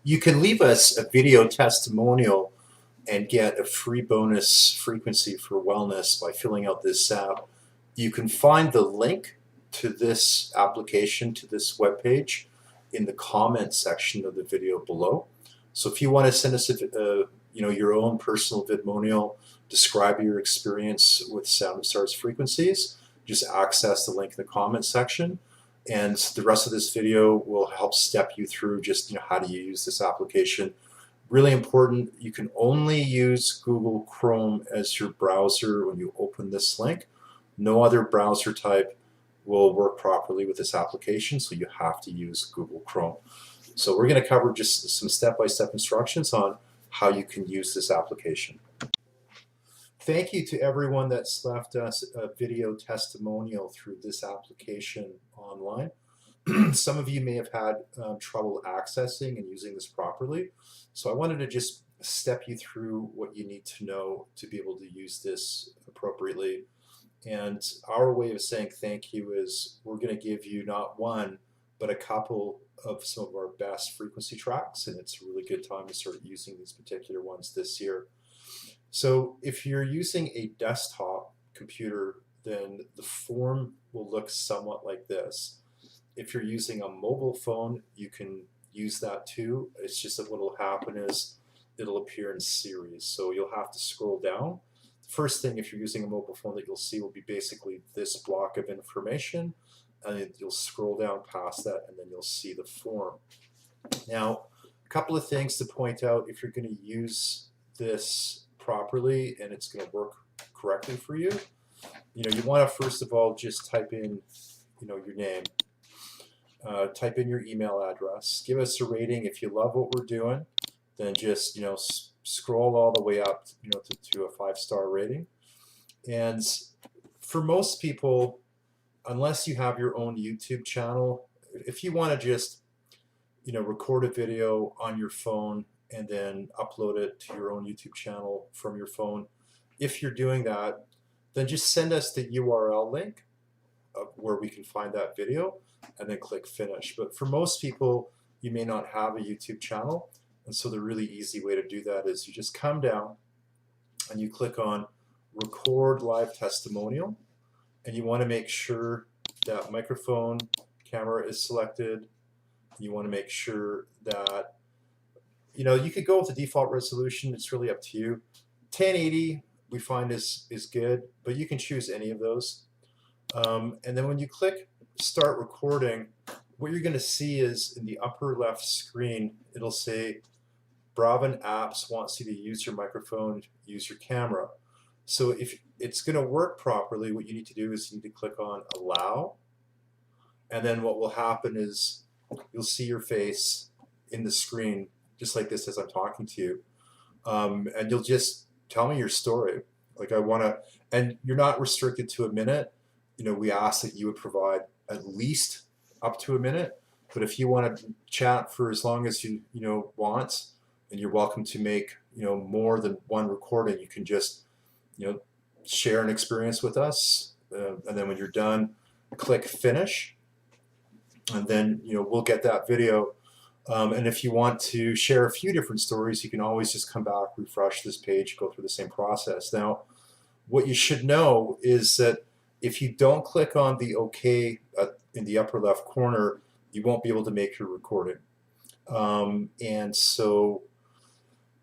You can leave us a video testimonial and get a free bonus frequency for wellness by filling out this app. You can find the link to this application, to this webpage, in the comment section of the video below. So if you want to send us your own personal vidmonial, describe your experience with Sound of Stars frequencies, just access the link in the comment section. And the rest of this video will help step you through just how do you use this application. Really important, you can only use Google Chrome as your browser when you open this link. No other browser type will work properly with this application, so you have to use Google Chrome. So we're going to cover just some step-by-step instructions on how you can use this application. Thank you to everyone that's left us a video testimonial through this application online. Some of you may have had trouble accessing and using this properly. So I wanted to just step you through what you need to know to be able to use this appropriately. And our way of saying thank you is we're going to give you not one, but a couple of some of our best frequency tracks. And it's a really good time to start using these particular ones this year. So if you're using a desktop computer, then the form will look somewhat like this. If you're using a mobile phone, you can use that too. It's just that what will happen is it'll appear in series. So you'll have to scroll down. The first thing, if you're using a mobile phone, that you'll see will be basically this block of information. And you'll scroll down past that, and then you'll see the form. Now, a couple of things to point out if you're going to use this properly and it's going to work correctly for you. You want to first of all just type in, your name. Type in your email address. Give us a rating if you love what we're doing. Then just scroll all the way up, to a 5-star rating. And for most people, unless you have your own YouTube channel, if you want to just record a video on your phone and then upload it to your own YouTube channel from your phone, if you're doing that, then just send us the URL link of where we can find that video and then click finish. But for most people, you may not have a YouTube channel, and so the really easy way to do that is you just come down and you click on record live testimonial, and you want to make sure that microphone camera is selected. You want to make sure that you could go with the default resolution. It's really up to you. 1080 we find is good, but you can choose any of those. And then when you click start recording, what you're going to see is in the upper left screen, it'll say Bravin Apps wants you to use your microphone, use your camera. So if it's going to work properly, what you need to do is you need to click on allow. And then what will happen is you'll see your face in the screen just like this as I'm talking to you. And you'll just tell me your story. Like and you're not restricted to a minute. We ask that you would provide at least up to a minute. But if you want to chat for as long as you want, and you're welcome to make more than one recording, you can just share an experience with us. And then when you're done, click finish. And then we'll get that video. And if you want to share a few different stories, you can always just come back, refresh this page, go through the same process. Now, what you should know is that if you don't click on the OK in the upper left corner, you won't be able to make your recording. And so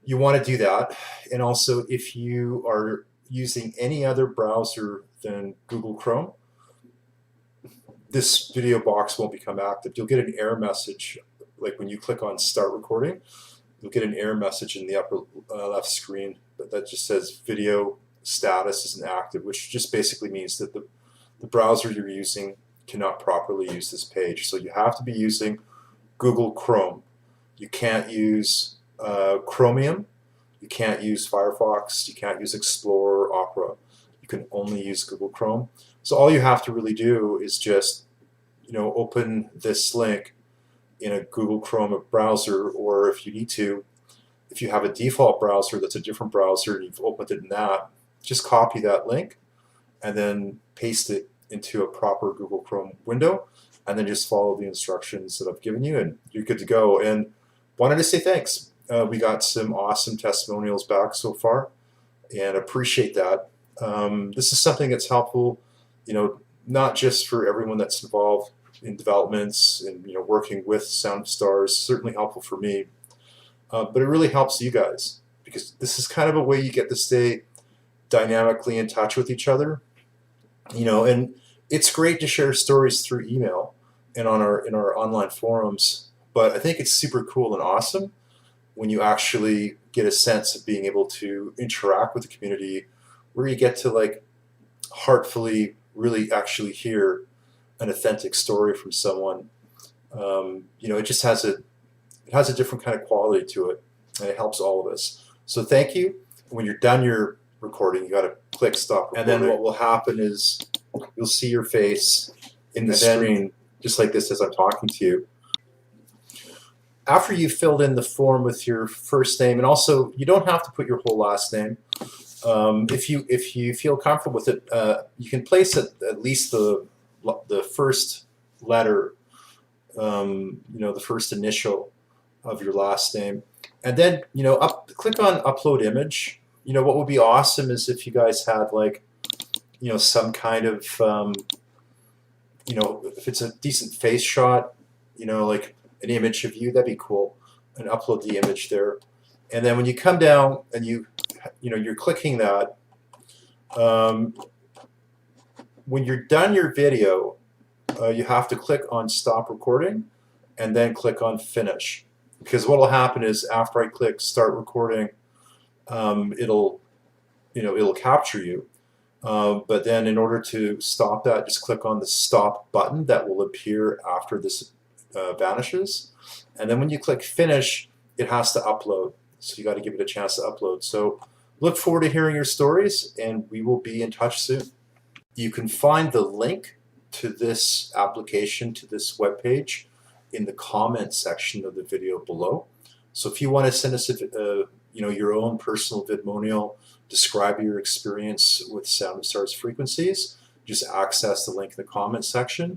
you want to do that. And also, if you are using any other browser than Google Chrome, this video box won't become active. You'll get an error message. Like when you click on start recording, you'll get an error message in the upper left screen that just says video status isn't active, which just basically means that the browser you're using cannot properly use this page. So you have to be using Google Chrome. You can't use Chromium. You can't use Firefox. You can't use Explorer, Opera. You can only use Google Chrome. So all you have to really do is just open this link in a Google Chrome browser, or if you need to, if you have a default browser that's a different browser and you've opened it in that, just copy that link and then paste it into a proper Google Chrome window, and then just follow the instructions that I've given you, and you're good to go. And wanted to say thanks. We got some awesome testimonials back so far, and appreciate that. This is something that's helpful, not just for everyone that's involved in developments and working with SoundStars. Certainly helpful for me, but it really helps you guys because this is kind of a way you get to stay dynamically in touch with each other. And it's great to share stories through email and in our online forums. But I think it's super cool and awesome when you actually get a sense of being able to interact with the community, where you get to heartfully really actually hear an authentic story from someone. It just has a different kind of quality to it, and it helps all of us. So thank you. When you're done your recording, you got to click stop recording. And then what will happen is you'll see your face in the screen just like this as I'm talking to you. After you've filled in the form with your first name, and also you don't have to put your whole last name. If you feel comfortable with it, you can place at least the first letter, the first initial of your last name, and then click on upload image. What would be awesome is if you guys had some kind of if it's a decent face shot, like an image of you, that'd be cool, and upload the image there. And then when you come down and you're clicking that, when you're done your video, you have to click on stop recording and then click on finish, because what will happen is after I click start recording, it'll capture you, but then in order to stop that, just click on the stop button that will appear after this vanishes, and then when you click finish, it has to upload. So you got to give it a chance to upload. So look forward to hearing your stories, and we will be in touch soon. You can find the link to this application, to this webpage, in the comments section of the video below. So if you want to send us your own personal vidmonial, describe your experience with SoundStars frequencies, just access the link in the comments section.